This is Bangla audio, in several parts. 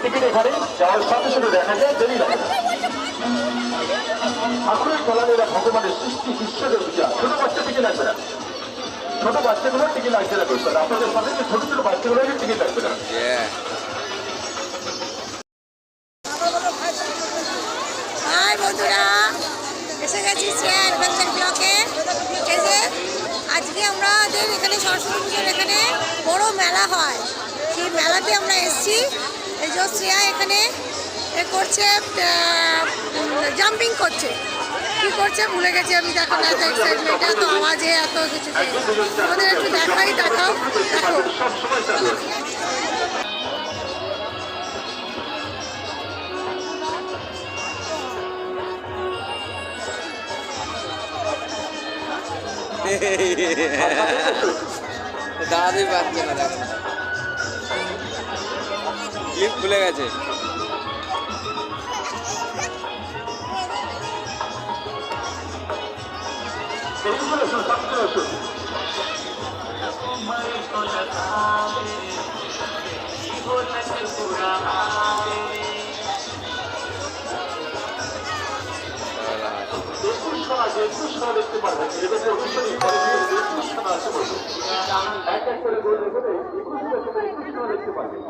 টিকিট এখানে যাওয়ার সাথে সাথে দেখা যায় দেরি লাগে না। ঠাকুরের কলামেরা ভগবানের সৃষ্টি ঈশ্বরের পূজা। ছোট বাচ্চা টিকিট লাগবে না, ছোট বাচ্চাগুলো টিকিট লাগছে না করছেন আপনাদের সাথে যে ছোট ছোট বাচ্চাগুলো টিকিট লাগবে না। হাই বন্ধুরা, এসে গেছি শ্রেয়া অ্যাডভেঞ্চার ব্লকে। এই যে আজকে আমাদের এখানে সরস্বতী পুজোর এখানে বড় মেলা হয়, সেই মেলাতে আমরা এসেছি। এই যে শ্রেয়া এখানে করছে, জাম্পিং করছে, কি করছে ভুলে গেছি আমি। দেখো না, এত এক্সাইটমেন্ট, এত আওয়াজে, এত কিছু। আমাদের একটু দেখাও দেখো। দাঁড়াতেই পারছে না, দেখো ক্লিপ খুলে গেছে। দেখতে পারবেন এক এক করে গরু দেখতে পারবেন।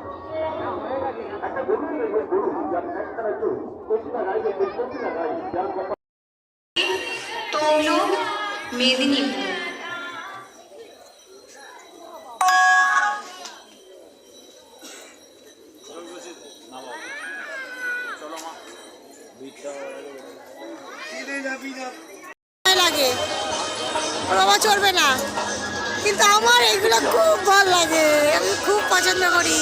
একটা গরু গরু যার একখানা চোখ, প্রতিটা গাই দেখবে, প্রতিটা গাই যার মেদিনীপুর। লাগে রবা চড়বে না, কিন্তু আমার এইগুলো খুব ভালো লাগে, আমি খুব পছন্দ করি।